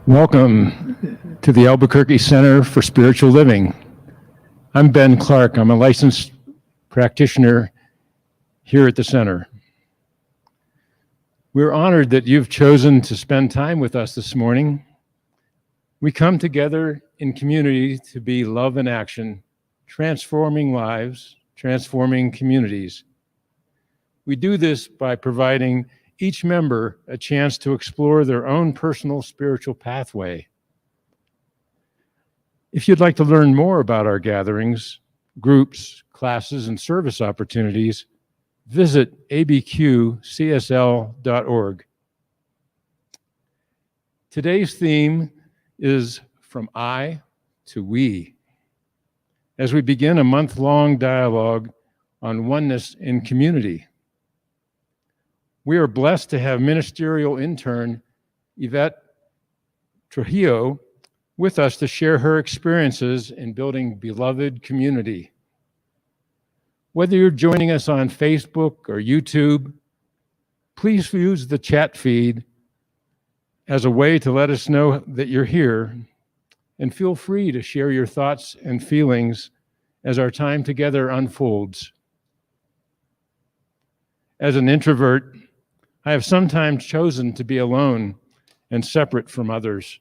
Welcome to the Albuquerque Center for Spiritual Living. I'm Ben Clark. I'm a licensed practitioner here at the center. We're honored that you've chosen to spend time with us this morning. We come together in community to be love in action, transforming lives, transforming communities. We do this by providing each member a chance to explore their own personal spiritual pathway. If you'd like to learn more about our gatherings, groups, classes, and service opportunities, visit ABQCSL.org. Today's theme is From I to We, as we begin a month-long dialogue on oneness in community. We are blessed to have ministerial intern Yvette Trujillo with us to share her experiences in building beloved community. Whether you're joining us on Facebook or YouTube, please use the chat feed as a way to let us know that you're here, and feel free to share your thoughts and feelings as our time together unfolds. As an introvert, I have sometimes chosen to be alone and separate from others,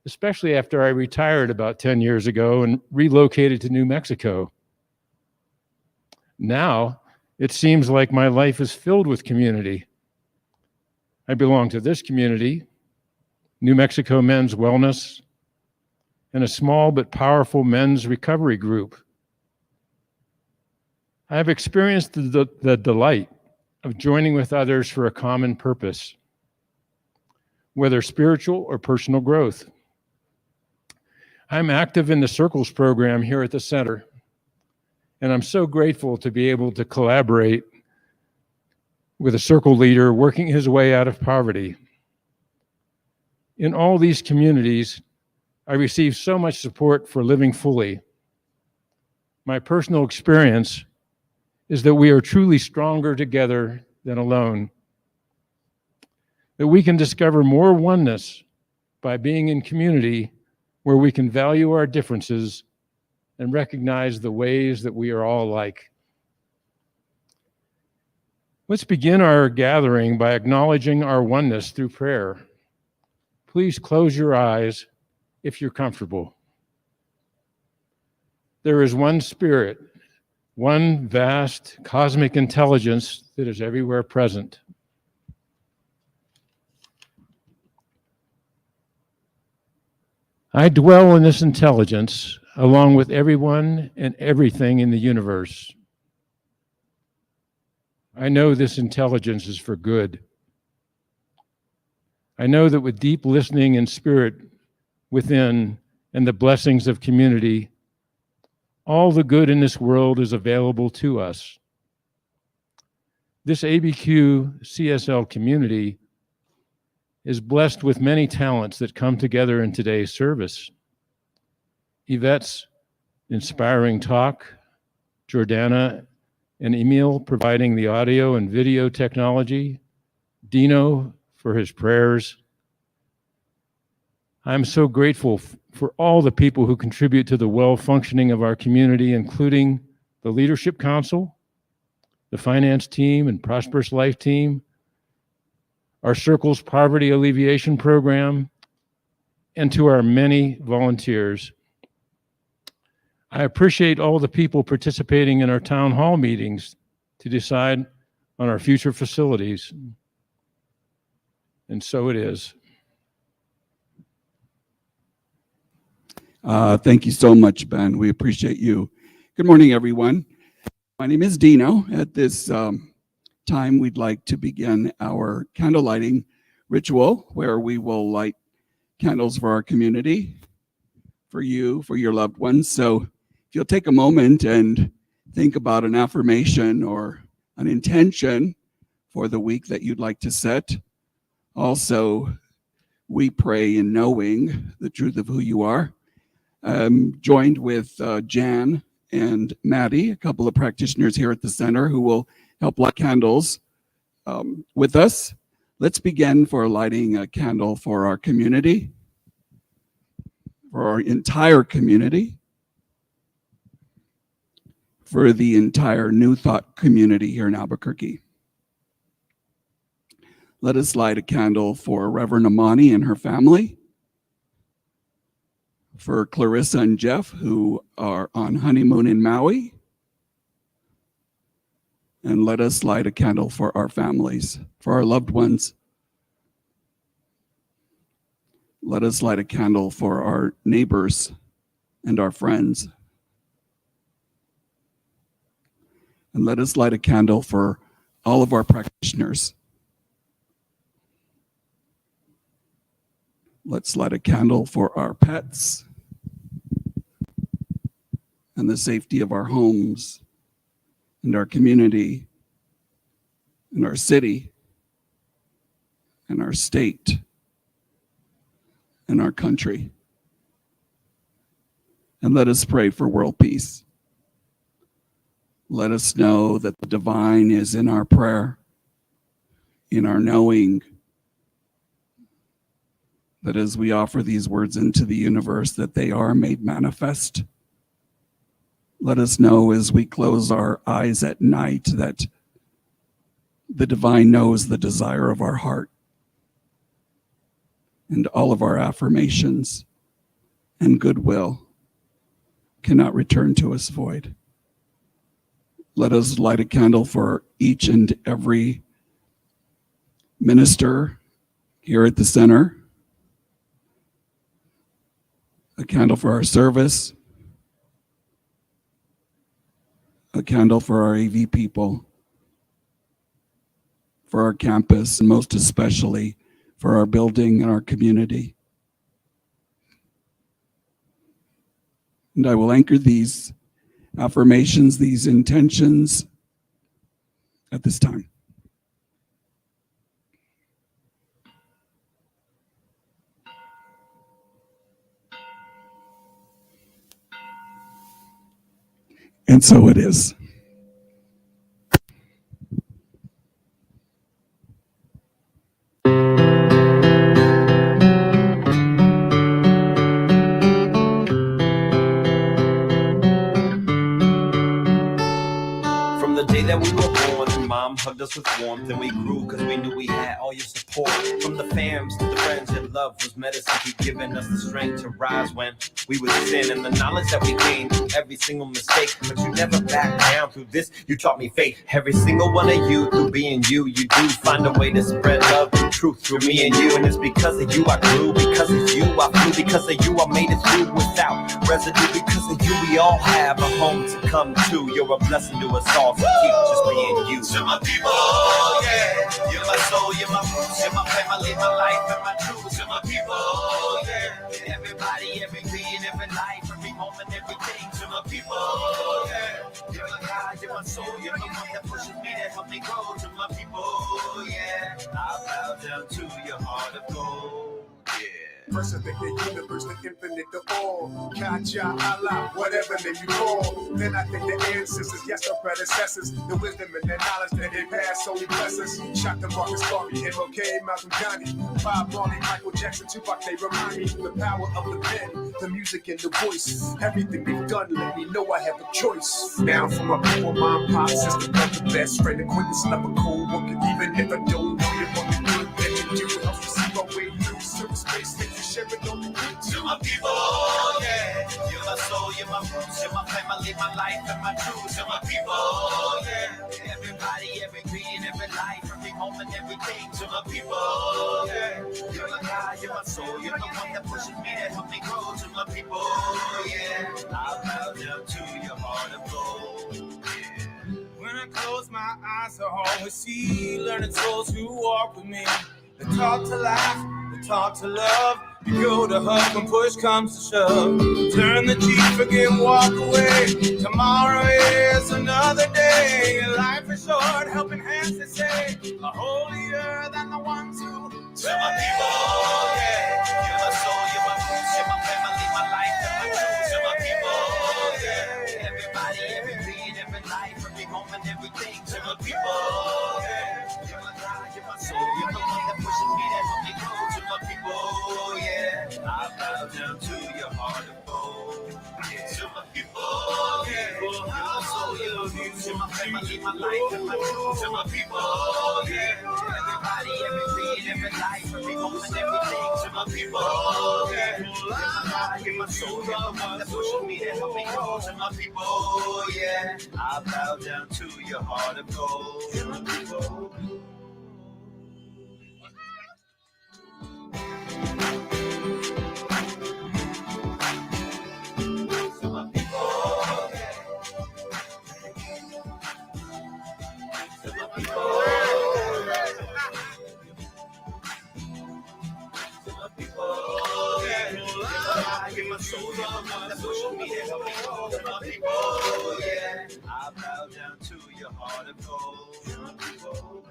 especially after I retired about 10 years ago and relocated to New Mexico. Now, it seems like my life is filled with community. I belong to this community, New Mexico Men's Wellness, and a small but powerful men's recovery group. I have experienced the delight of joining with others for a common purpose, whether spiritual or personal growth. I'm active in the Circles program here at the center, and I'm so grateful to be able to collaborate with a circle leader working his way out of poverty. In all these communities, I receive so much support for living fully. My personal experience is that we are truly stronger together than alone, that we can discover more oneness by being in community where we can value our differences and recognize the ways that we are all alike. Let's begin our gathering by acknowledging our oneness through prayer. Please close your eyes if you're comfortable. There is one Spirit, one vast cosmic intelligence that is everywhere present. I dwell in this intelligence along with everyone and everything in the universe. I know this intelligence is for good. I know that with deep listening and spirit within and the blessings of community, all the good in this world is available to us. This ABQCSL community is blessed with many talents that come together in today's service. Yvette's inspiring talk, Jordana and Emil providing the audio and video technology, Dino for his prayers. I'm so grateful for all the people who contribute to the well-functioning of our community, including the Leadership Council, the finance team and Prosperous Life team, our Circles Poverty Alleviation Program, and to our many volunteers. I appreciate all the people participating in our town hall meetings to decide on our future facilities. And so it is. Thank you so much, Ben. We appreciate you. Good morning, everyone. My name is Dino. At this time, we'd like to begin our candle lighting ritual, where we will light candles for our community, for you, for your loved ones. So if you'll take a moment and think about an affirmation or an intention for the week that you'd like to set. Also, we pray in knowing the truth of who you are. Joined with Jan and Maddie, a couple of practitioners here at the center who will help light candles with us. Let's begin for lighting a candle for our community, for our entire community, for the entire New Thought community here in Albuquerque. Let us light a candle for Reverend Amani and her family, for Clarissa and Jeff, who are on honeymoon in Maui. And let us light a candle for our families, for our loved ones. Let us light a candle for our neighbors and our friends. And let us light a candle for all of our practitioners. Let's light a candle for our pets and the safety of our homes and our community and our city and our state and our country. And let us pray for world peace. Let us know that the divine is in our prayer, in our knowing that as we offer these words into the universe, that they are made manifest. Let us know as we close our eyes at night that the divine knows the desire of our heart, and all of our affirmations and goodwill cannot return to us void. Let us light a candle for each and every minister here at the center, a candle for our service, a candle for our AV people, for our campus, and most especially for our building and our community. And I will anchor these affirmations, these intentions at this time. And so it is. From the day that we were born, Mom hugged us with warmth, and we grew because we knew we had all your support. From the fams to the friends, your love was medicine, keep giving us the strength to rise when we would sin, and the knowledge that we gained through every single mistake. But you never backed down through this, you taught me faith. Every single one of you, through being you, you do find a way to spread love and truth through me and you. And it's because of you I grew, because of you I flew, because of you I made it through without residue. Because of you we all have a home to come to. You're a blessing to us all, so keep just being you. To my people, yeah, you're my soul, you're my roots, you're my family, my life, and my To my people, yeah. Everybody, every being, every life, every moment, everything. To my people, yeah. You're my God, you're my soul, you're the one that pushes me to help me grow. To my people, yeah. I bow down to your heart of gold, yeah. First I think the universe, the infinite, the all. Kacha, Allah, whatever name you call. Then I think the ancestors, yes, the predecessors. The wisdom and the knowledge that they passed, so we bless us. Shot the Marcus Garvey, MLK, Malcolm Johnny. Bob Marley, Michael Jackson, Tupac, they remind me the power of the pen, the music and the voice. Everything they've done, let me know I have a choice. Now for my people, mom, pop, sister, brother, best friend, acquaintance, never cold worker. Even if I don't know you, but the good that you do helps me see my way through service space. To my people, yeah. You're my soul, you're my roots, you're my family, my life, and my truth. To my people, yeah. Everybody, every being, every life, every moment, everything. To my people, yeah. You're my God, you're my soul, you're the one that pushes me to help me grow. To my people, yeah. I'll bow down to your heart of gold, yeah. When I close my eyes, I always see learning souls who walk with me. They taught to laugh, they taught to love. You go to hug when push comes to shove. Turn the cheek, forget, walk away. Tomorrow is another day. Life is short, helping hands to say, are holier than the ones who. To my people, yeah. You're my soul, you're my roots, you're my family, my life, and my truth. To my people, yeah. Everybody, every being, every life, every moment, everything. To my people, yeah. You're my God, you're my soul, you're the one that pushes me to help me grow. To my people, yeah. I bow down to your heart of gold, yeah. To my people, yeah. You're my soul, you're my roots, you're my family, my life, and my truth. To my people, yeah. Everybody, every being, every life, every moment, everything. To my people, yeah. You're my God, you're my soul, you're the one that pushes me to help me grow. To my people, yeah. I bow down to your heart of gold. To my people. I bow down to your heart of gold.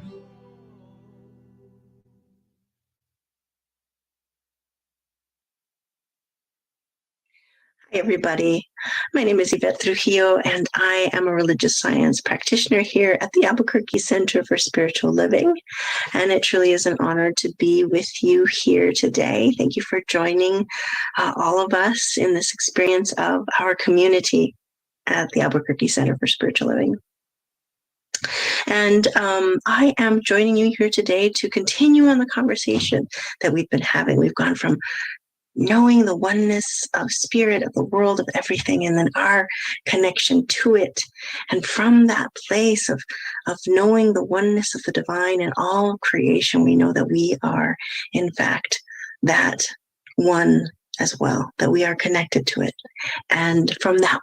Hi, everybody. My name is Yvette Trujillo, and I am a religious science practitioner here at the Albuquerque Center for Spiritual Living. And it truly is an honor to be with you here today. Thank you for joining all of us in this experience of our community at the Albuquerque Center for Spiritual Living. And I am joining you here today to continue on the conversation that we've been having. We've gone from knowing the oneness of spirit, of the world, of everything, and then our connection to it. And from that place of knowing the oneness of the divine and all of creation, we know that we are, in fact, that one as well, that we are connected to it. And from that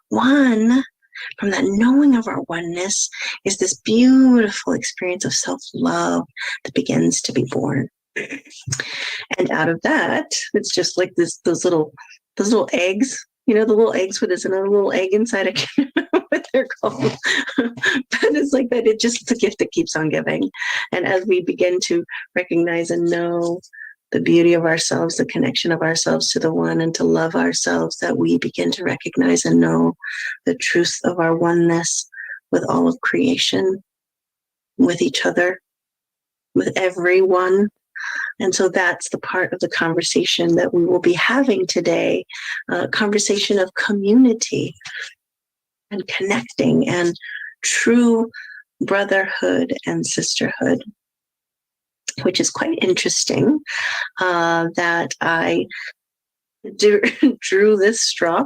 knowing of our oneness is this beautiful experience of self-love that begins to be born. And out of that, it's just like those little eggs, the little eggs with this another little egg inside. I can't remember what they're called, but it's like that. It's just the gift that keeps on giving. And as we begin to recognize and know the beauty of ourselves, the connection of ourselves to the one, and to love ourselves, that we begin to recognize and know the truth of our oneness with all of creation, with each other, with everyone. And so that's the part of the conversation that we will be having today, a conversation of community and connecting and true brotherhood and sisterhood, which is quite interesting that I drew this straw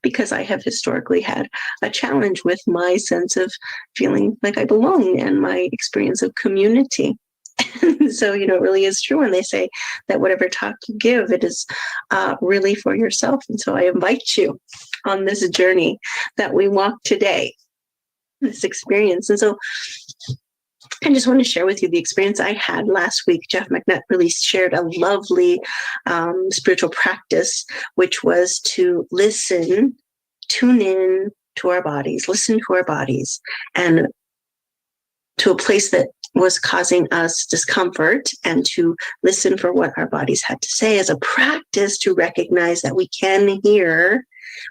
because I have historically had a challenge with my sense of feeling like I belong and my experience of community. So, it really is true when they say that whatever talk you give, it is really for yourself. And so I invite you on this journey that we walk today, this experience. And so I just want to share with you the experience I had last week. Jeff McNutt really shared a lovely spiritual practice, which was to listen, tune in to our bodies, listen to our bodies, and to a place that was causing us discomfort, and to listen for what our bodies had to say as a practice to recognize that we can hear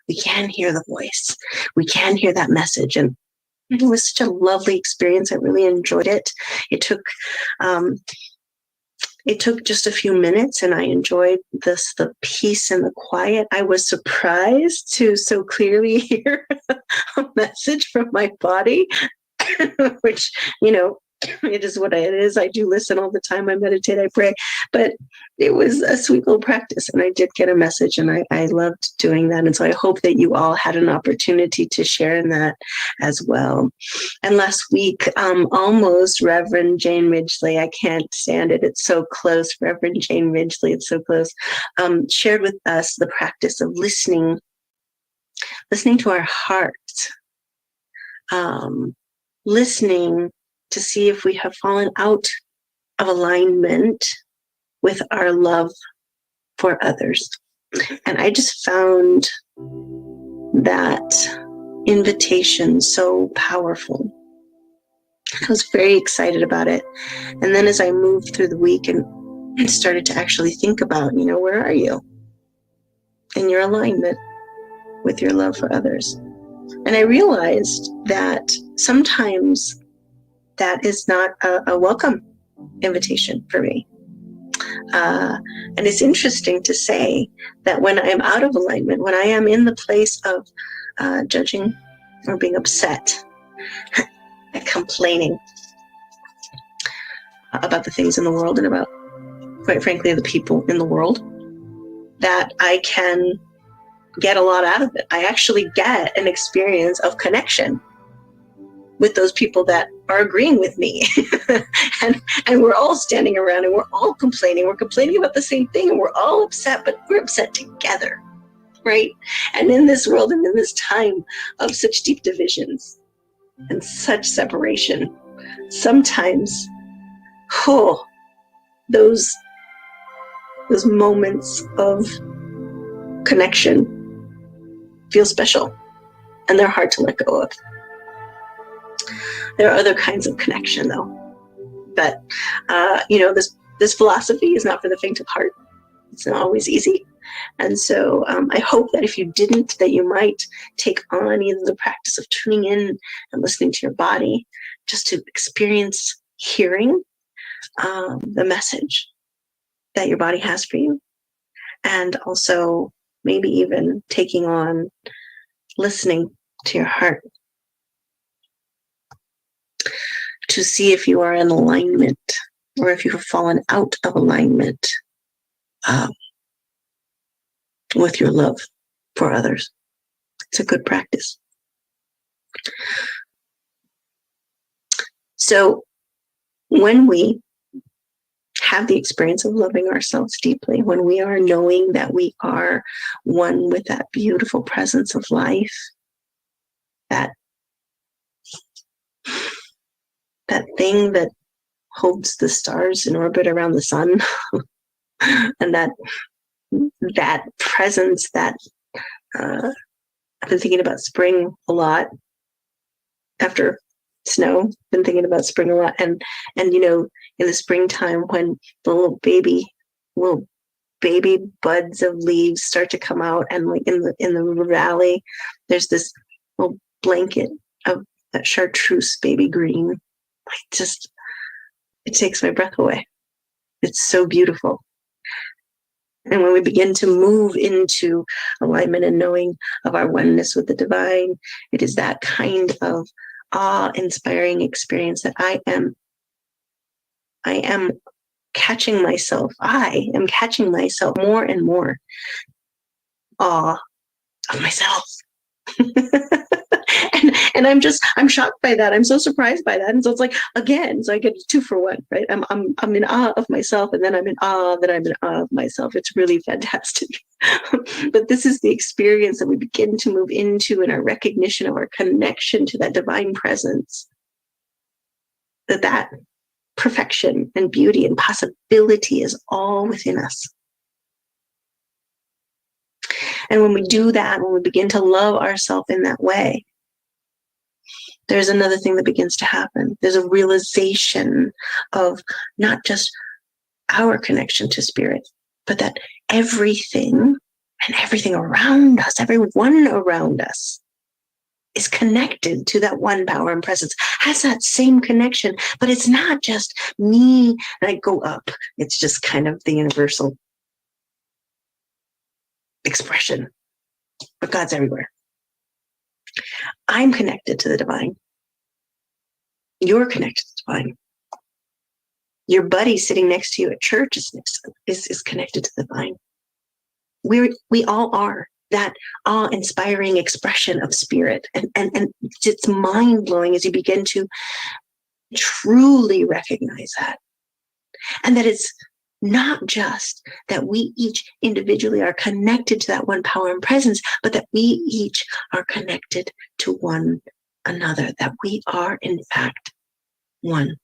the voice. We can hear that message. And it was such a lovely experience. I really enjoyed it. It took just a few minutes, and I enjoyed the peace and the quiet. I was surprised to so clearly hear a message from my body, which, it is what it is. I do listen all the time. I meditate, I pray, but it was a sweet little practice, and I did get a message, and I loved doing that. And so I hope that you all had an opportunity to share in that as well. And last week, almost Reverend Jane Ridgely, I can't stand it. It's so close. Reverend Jane Ridgely, it's so close, shared with us the practice of listening to our heart, listening to see if we have fallen out of alignment with our love for others. And I just found that invitation so powerful. I was very excited about it. And then as I moved through the week and started to actually think about, where are you in your alignment with your love for others? And I realized that sometimes that is not a welcome invitation for me. And it's interesting to say that when I'm out of alignment, when I am in the place of judging or being upset and complaining about the things in the world and about, quite frankly, the people in the world, that I can get a lot out of it. I actually get an experience of connection with those people that are agreeing with me. and we're all standing around and we're all complaining. We're complaining about the same thing and we're all upset, but we're upset together, right? And in this world and in this time of such deep divisions and such separation, sometimes, those moments of connection feel special, and they're hard to let go of. There are other kinds of connection, though. But, this philosophy is not for the faint of heart. It's not always easy. And so I hope that if you didn't, that you might take on either the practice of tuning in and listening to your body, just to experience hearing the message that your body has for you. And also maybe even taking on listening to your heart, to see if you are in alignment or if you have fallen out of alignment with your love for others. It's a good practice. So when we have the experience of loving ourselves deeply, when we are knowing that we are one with that beautiful presence of life, that thing that holds the stars in orbit around the sun, and that presence that I've been thinking about spring a lot after snow. Been thinking about spring a lot, and in the springtime when the little baby buds of leaves start to come out, and like in the valley, there's this little blanket of that chartreuse baby green. It takes my breath away. It's so beautiful. And when we begin to move into alignment and knowing of our oneness with the divine, it is that kind of awe-inspiring experience that I am catching myself. I am catching myself more and more awe of myself. and I'm shocked by that. I'm so surprised by that. And so it's like, again, so I get 2 for 1, right? I'm in awe of myself, and then I'm in awe that I'm in awe of myself. It's really fantastic. But this is the experience that we begin to move into in our recognition of our connection to that divine presence. that perfection and beauty and possibility is all within us. And when we do that, when we begin to love ourselves in that way, there's another thing that begins to happen. There's a realization of not just our connection to spirit, but that everything and everything around us, everyone around us, is connected to that one power and presence, has that same connection, but it's not just me and I go up. It's just kind of the universal expression, but God's everywhere. I'm connected to the divine. You're connected to the divine. Your buddy sitting next to you at church is connected to the divine. We all are that awe-inspiring expression of spirit. And it's mind-blowing as you begin to truly recognize that. And that it's not just that we each individually are connected to that one power and presence, but that we each are connected to one another, that we are in fact one.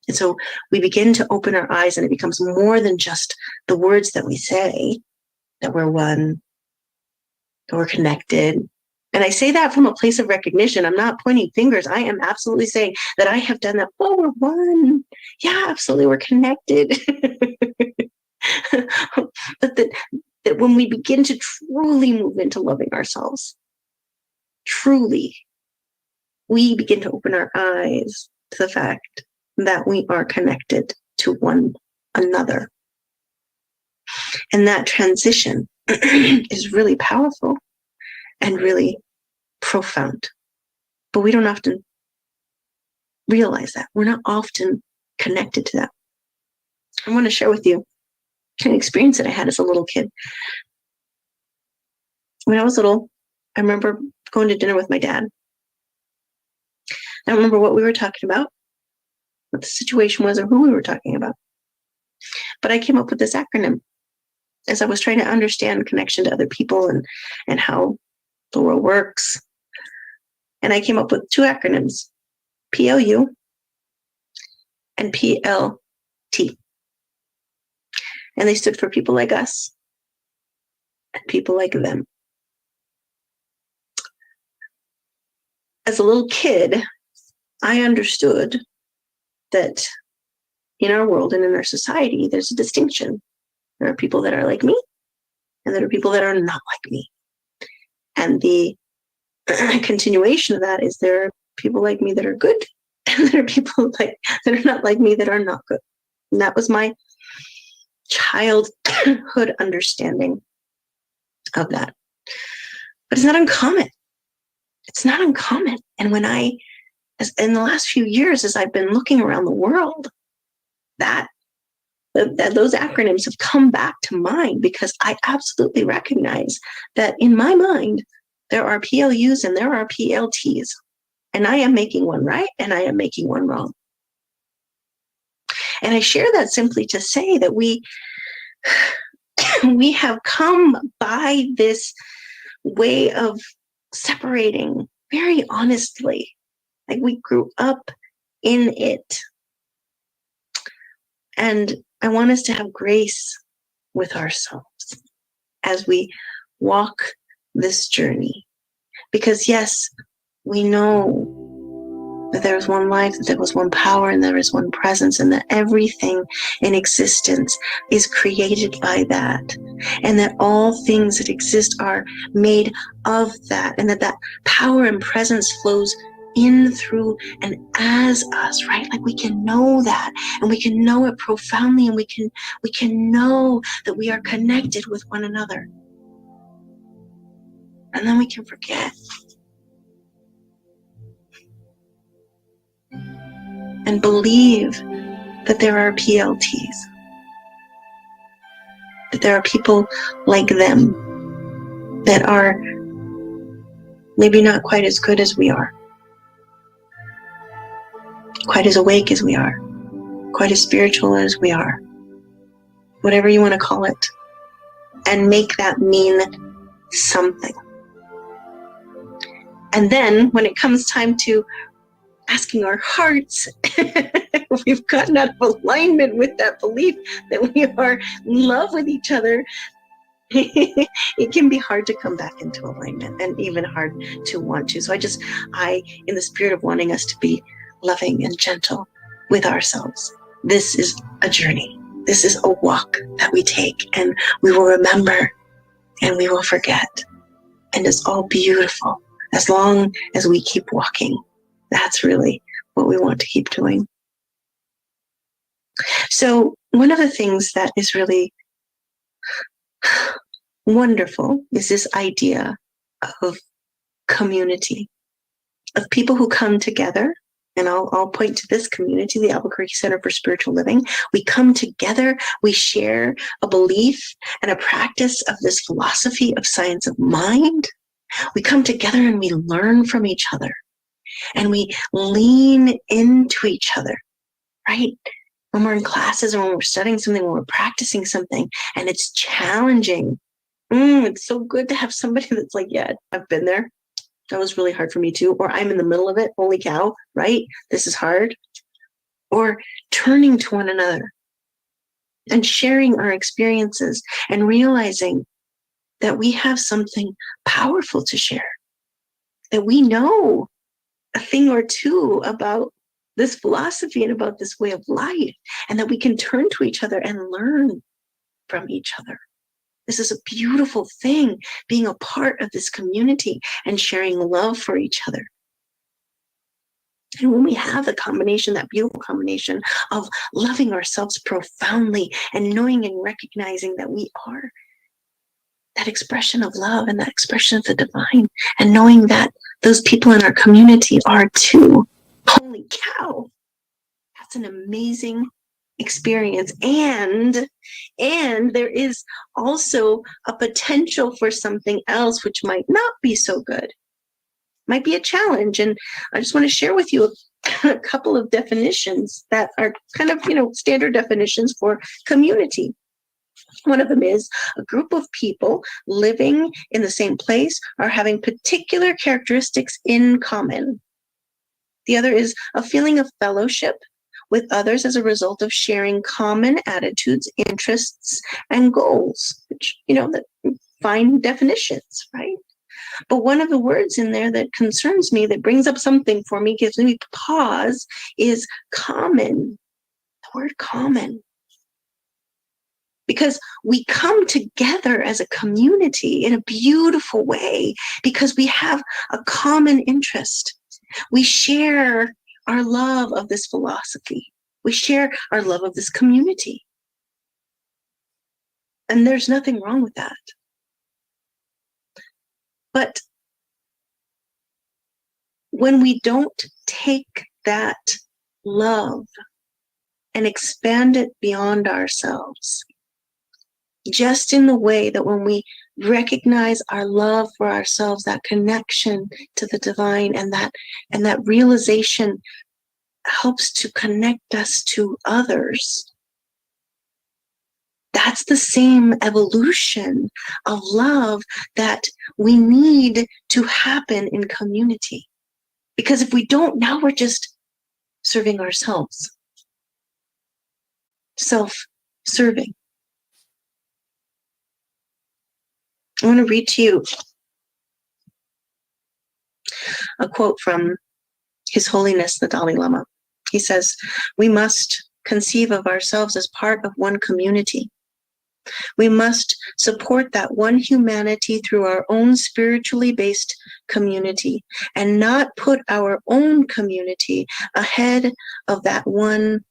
And so we begin to open our eyes, and it becomes more than just the words that we say, that we're one, that we're connected. And I say that from a place of recognition. I'm not pointing fingers. I am absolutely saying that I have done that. Oh, we're one. Yeah, absolutely. We're connected. But that when we begin to truly move into loving ourselves, truly, we begin to open our eyes to the fact that we are connected to one another. And that transition is really powerful and really profound. But we don't often realize that. We're not often connected to that. I want to share with you an experience that I had as a little kid. When I was little, I remember going to dinner with my dad. I don't remember what we were talking about, what the situation was, or who we were talking about. But I came up with this acronym as I was trying to understand connection to other people and how the world works. And I came up with two acronyms, PLU and PLT. And they stood for people like us and people like them. As a little kid, I understood that in our world and in our society, there's a distinction. There are people that are like me, and there are people that are not like me. And the continuation of that is there are people like me that are good, and there are people that are not like me that are not good. And that was my childhood understanding of that. But it's not uncommon. It's not uncommon. And when in the last few years, as I've been looking around the world, that those acronyms have come back to mind, because I absolutely recognize that in my mind, there are PLUs and there are PLTs. And I am making one right and I am making one wrong. And I share that simply to say that we have come by this way of separating very honestly. Like we grew up in it. And I want us to have grace with ourselves as we walk this journey. Because yes, we know that there is one life, that there was one power, and there is one presence, and that everything in existence is created by that. And that all things that exist are made of that. And that power and presence flows in, through, and as us, right? Like we can know that, and we can know it profoundly, and we can know that we are connected with one another. And then we can forget. And believe that there are PLTs, that there are people like them that are maybe not quite as good as we are, quite as awake as we are, quite as spiritual as we are, whatever you want to call it, and make that mean something. And then when it comes time to asking our hearts if we've gotten out of alignment with that belief that we are in love with each other, it can be hard to come back into alignment and even hard to want to. So I, in the spirit of wanting us to be loving and gentle with ourselves, this is a journey. This is a walk that we take, and we will remember and we will forget. And it's all beautiful as long as we keep walking. That's really what we want to keep doing. So one of the things that is really wonderful is this idea of community, of people who come together. And I'll point to this community, the Albuquerque Center for Spiritual Living. We come together, we share a belief and a practice of this philosophy of science of mind. We come together and we learn from each other. And we lean into each other, right? When we're in classes or when we're studying something, when we're practicing something, and it's challenging. It's so good to have somebody that's like, yeah, I've been there. That was really hard for me too. Or I'm in the middle of it. Holy cow, right? This is hard. Or turning to one another and sharing our experiences and realizing that we have something powerful to share, that we know a thing or two about this philosophy and about this way of life, and that we can turn to each other and learn from each other. This is a beautiful thing, being a part of this community and sharing love for each other. And when we have the combination, that beautiful combination of loving ourselves profoundly and knowing and recognizing that we are that expression of love and that expression of the divine, and knowing that those people in our community are too. Holy cow. That's an amazing experience. And there is also a potential for something else which might not be so good, might be a challenge. And I just want to share with you a couple of definitions that are kind of, standard definitions for community. One of them is a group of people living in the same place or having particular characteristics in common. The other is a feeling of fellowship with others as a result of sharing common attitudes, interests, and goals, which, that fine definitions, right? But one of the words in there that concerns me, that brings up something for me, gives me pause, is common. The word common. Because we come together as a community in a beautiful way because we have a common interest. We share our love of this philosophy. We share our love of this community. And there's nothing wrong with that. But when we don't take that love and expand it beyond ourselves, just in the way that when we recognize our love for ourselves, that connection to the divine, and that realization helps to connect us to others, that's the same evolution of love that we need to happen in community. Because if we don't, now we're just serving ourselves. Self-serving. I want to read to you a quote from His Holiness the Dalai Lama. He says, "We must conceive of ourselves as part of one community. We must support that one humanity through our own spiritually based community, and not put our own community ahead of that one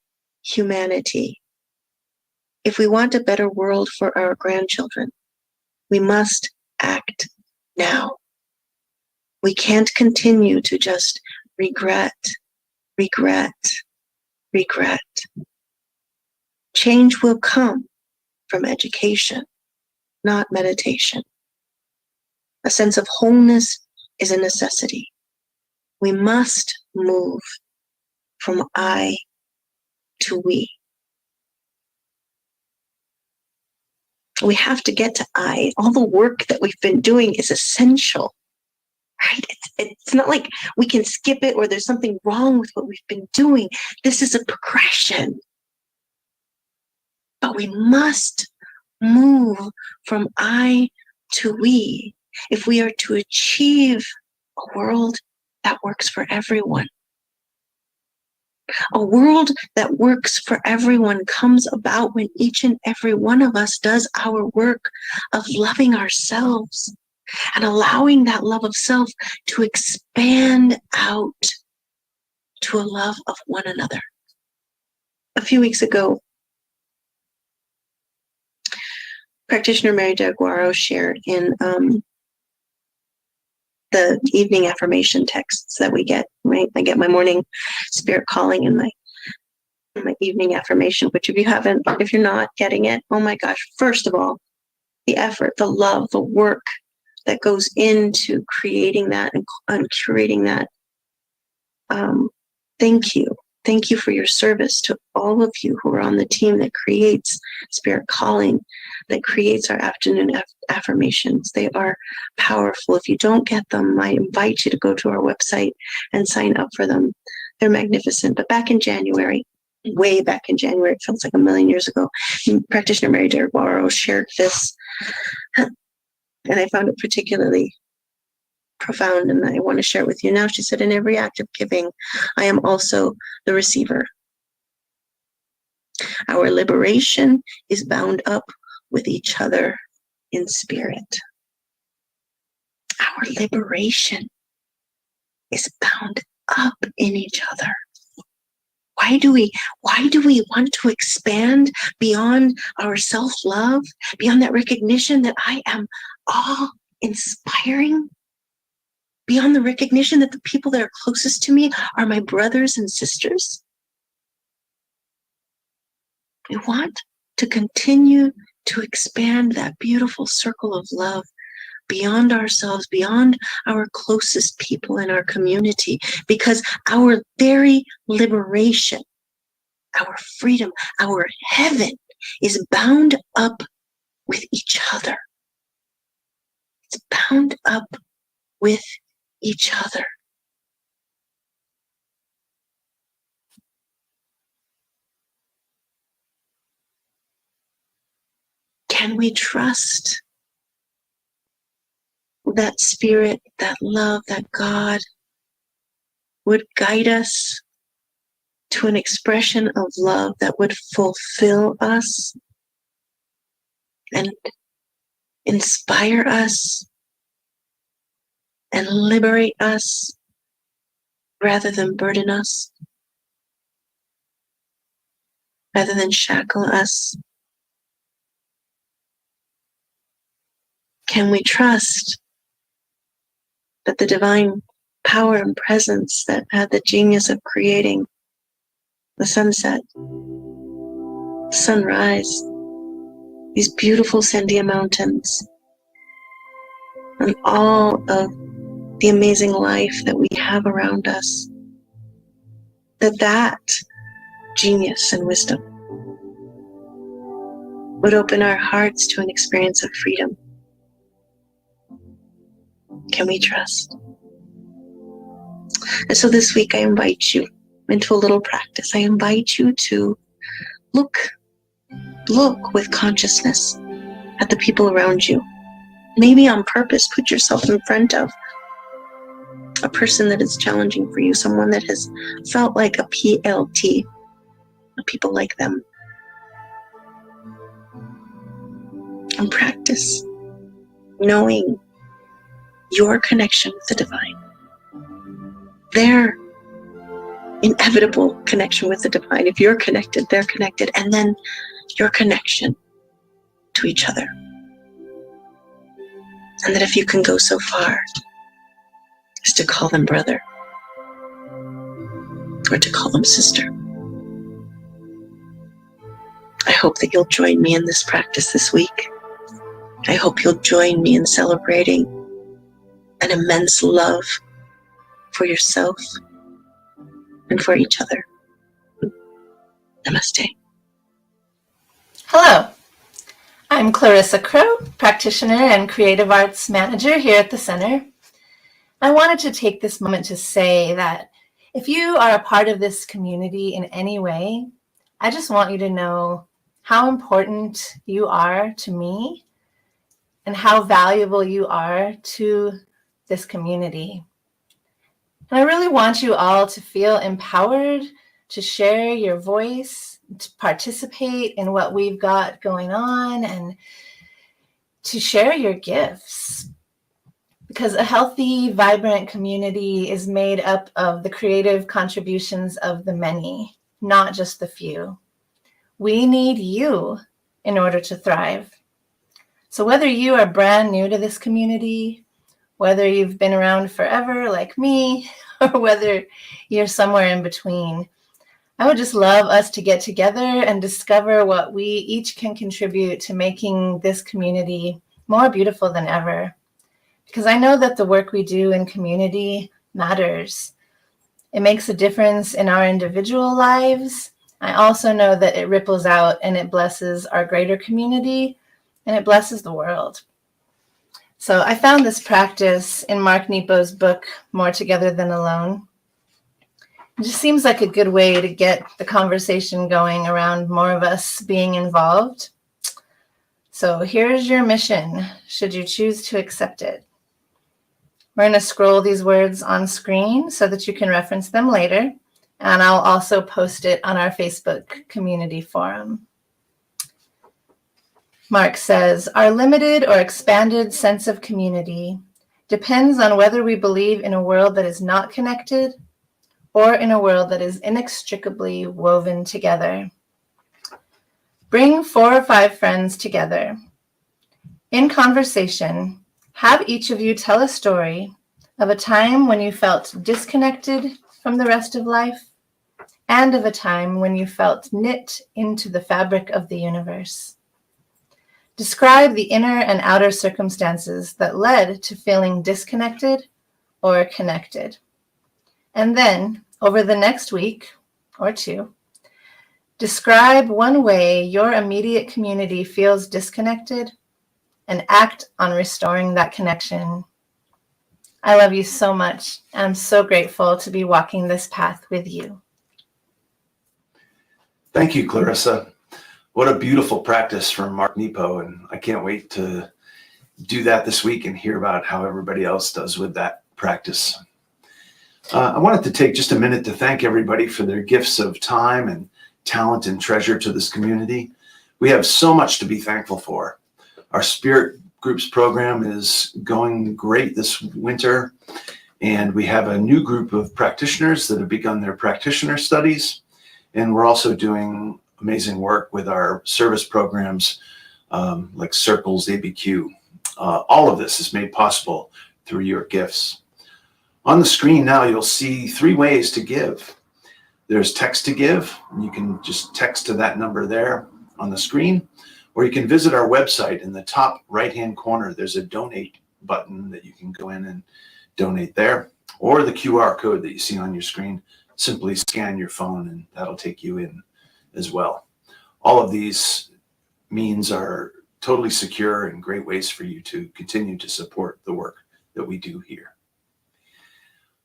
humanity. If we want a better world for our grandchildren, we must act now. We can't continue to just regret. Change will come from education, not meditation. A sense of wholeness is a necessity. We must move from I to we. We have to get to I. All the work that we've been doing is essential, right? It's It's not like we can skip it or there's something wrong with what we've been doing. This is a progression. But we must move from I to we if we are to achieve a world that works for everyone. A world that works for everyone comes about when each and every one of us does our work of loving ourselves and allowing that love of self to expand out to a love of one another. A few weeks ago, practitioner Mary Deguaro shared in the evening affirmation texts that we get, right? I get my morning spirit calling and my evening affirmation, which if you're not getting it, oh my gosh, first of all, the effort, the love, the work that goes into creating that and curating that. Thank you. Thank you for your service to all of you who are on the team that creates Spirit Calling, that creates our afternoon affirmations. They are powerful. If you don't get them, I invite you to go to our website and sign up for them. They're magnificent. But back in January, way back in January, it feels like a million years ago, practitioner Mary Deguaro shared this, and I found it particularly profound, and I want to share it with you now. She said, in every act of giving, I am also the receiver. Our liberation is bound up with each other in spirit. Our liberation is bound up in each other. Why do we want to expand beyond our self-love, beyond that recognition that I am all-inspiring? Beyond the recognition that the people that are closest to me are my brothers and sisters? We want to continue to expand that beautiful circle of love beyond ourselves, beyond our closest people in our community, because our very liberation, our freedom, our heaven is bound up with each other. It's bound up with each other. Can we trust that spirit, that love, that God would guide us to an expression of love that would fulfill us and inspire us and liberate us rather than burden us, rather than shackle us? Can we trust that the divine power and presence that had the genius of creating the sunset, sunrise, these beautiful Sandia Mountains, and all of the amazing life that we have around us, that genius and wisdom would open our hearts to an experience of freedom? Can we trust? And so this week I invite you into a little practice. I invite you to look with consciousness at the people around you. Maybe on purpose, put yourself in front of a person that is challenging for you, someone that has felt like a PLT, people like them. And practice knowing your connection with the divine, their inevitable connection with the divine. If you're connected, they're connected, and then your connection to each other. And that if you can go so far as to call them brother or to call them sister. I hope that you'll join me in this practice this week. I hope you'll join me in celebrating an immense love for yourself and for each other. Namaste. Hello, I'm Clarissa Crow, practitioner and creative arts manager here at the center. I wanted to take this moment to say that if you are a part of this community in any way, I just want you to know how important you are to me and how valuable you are to this community. And I really want you all to feel empowered to share your voice, to participate in what we've got going on, and to share your gifts. Because a healthy, vibrant community is made up of the creative contributions of the many, not just the few. We need you in order to thrive. So whether you are brand new to this community, whether you've been around forever like me, or whether you're somewhere in between, I would just love us to get together and discover what we each can contribute to making this community more beautiful than ever. Because I know that the work we do in community matters. It makes a difference in our individual lives. I also know that it ripples out and it blesses our greater community and it blesses the world. So I found this practice in Mark Nepo's book, More Together Than Alone. It just seems like a good way to get the conversation going around more of us being involved. So here's your mission, should you choose to accept it. We're going to scroll these words on screen so that you can reference them later, and I'll also post it on our Facebook community forum. Mark says, our limited or expanded sense of community depends on whether we believe in a world that is not connected or in a world that is inextricably woven together. Bring 4 or 5 friends together. In conversation, have each of you tell a story of a time when you felt disconnected from the rest of life and of a time when you felt knit into the fabric of the universe. Describe the inner and outer circumstances that led to feeling disconnected or connected. And then, over the next week or 2, describe one way your immediate community feels disconnected and act on restoring that connection. I love you so much. I'm so grateful to be walking this path with you. Thank you, Clarissa. What a beautiful practice from Mark Nepo, and I can't wait to do that this week and hear about how everybody else does with that practice. I wanted to take just a minute to thank everybody for their gifts of time and talent and treasure to this community. We have so much to be thankful for. Our Spirit Groups program is going great this winter, and we have a new group of practitioners that have begun their practitioner studies, and we're also doing amazing work with our service programs like Circles, ABQ. All of this is made possible through your gifts. On the screen now, you'll see 3 ways to give. There's text to give, and you can just text to that number there on the screen, or you can visit our website. In the top right-hand corner, there's a donate button that you can go in and donate there, or the QR code that you see on your screen. Simply scan your phone and that'll take you in as well. All of these means are totally secure and great ways for you to continue to support the work that we do here.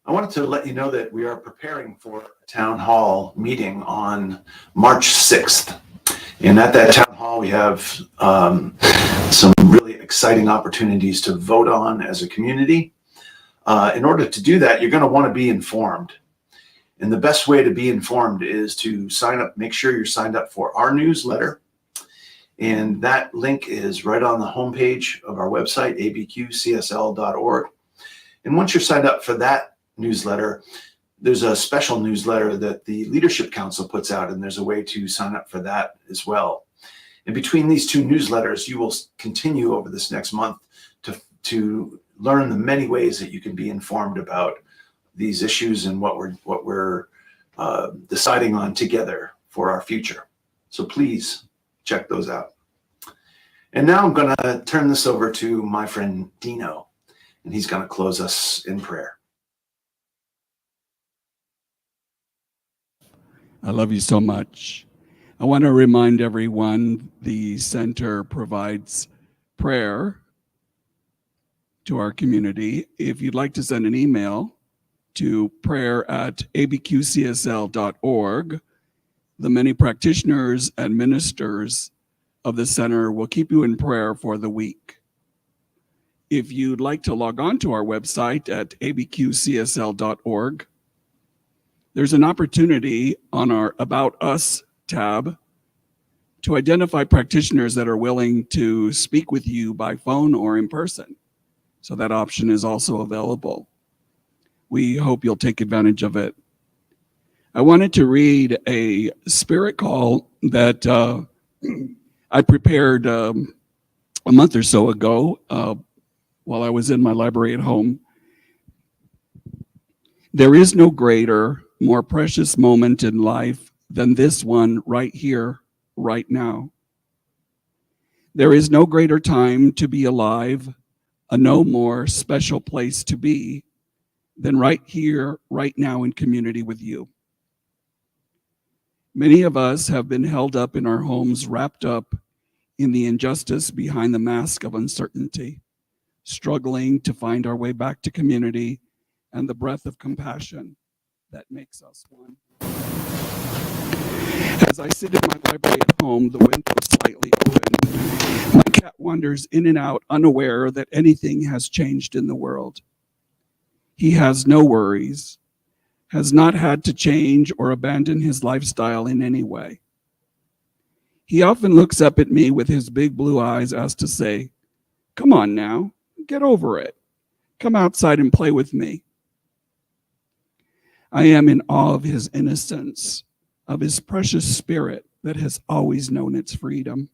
I wanted to let you know that we are preparing for a town hall meeting on March 6th. And at that town hall, we have some really exciting opportunities to vote on as a community. In order to do that, you're going to want to be informed. And the best way to be informed is to sign up, make sure you're signed up for our newsletter. And that link is right on the homepage of our website, abqcsl.org. And once you're signed up for that newsletter, there's a special newsletter that the Leadership Council puts out, and there's a way to sign up for that as well. And between these 2 newsletters, you will continue over this next month to learn the many ways that you can be informed about these issues and what we're deciding on together for our future. So please check those out. And now I'm going to turn this over to my friend Dino, and he's going to close us in prayer. I love you so much. I want to remind everyone the center provides prayer to our community. If you'd like to send an email to prayer@abqcsl.org, the many practitioners and ministers of the center will keep you in prayer for the week. If you'd like to log on to our website at abqcsl.org, there's an opportunity on our About Us tab to identify practitioners that are willing to speak with you by phone or in person. So that option is also available. We hope you'll take advantage of it. I wanted to read a spirit call that I prepared a month or so ago while I was in my library at home. There is no greater, more precious moment in life than this one right here, right now. There is no greater time to be alive, a no more special place to be than right here, right now in community with you. Many of us have been held up in our homes, wrapped up in the injustice behind the mask of uncertainty, struggling to find our way back to community and the breath of compassion that makes us one. As I sit in my library at home, the window is slightly open. My cat wanders in and out, unaware that anything has changed in the world. He has no worries, has not had to change or abandon his lifestyle in any way. He often looks up at me with his big blue eyes as to say, "Come on now, get over it. Come outside and play with me." I am in awe of his innocence, of his precious spirit that has always known its freedom.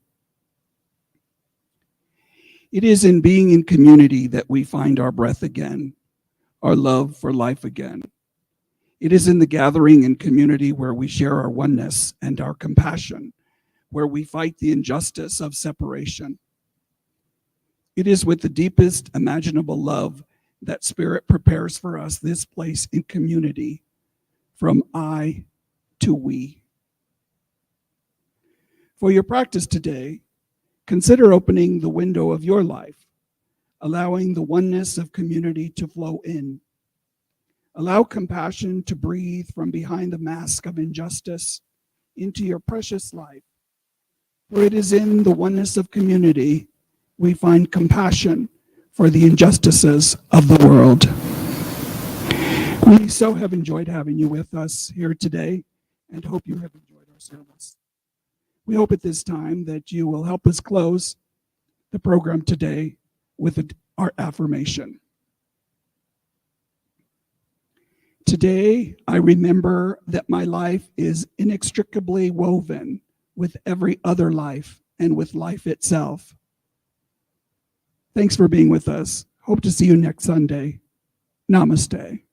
It is in being in community that we find our breath again, our love for life again. It is in the gathering and community where we share our oneness and our compassion, where we fight the injustice of separation. It is with the deepest imaginable love that Spirit prepares for us this place in community, from I to we. For your practice today, consider opening the window of your life, allowing the oneness of community to flow in. Allow compassion to breathe from behind the mask of injustice into your precious life. For it is in the oneness of community we find compassion for the injustices of the world. We so have enjoyed having you with us here today and hope you have enjoyed our service. We hope at this time that you will help us close the program today with our affirmation. Today, I remember that my life is inextricably woven with every other life and with life itself. Thanks for being with us. Hope to see you next Sunday. Namaste.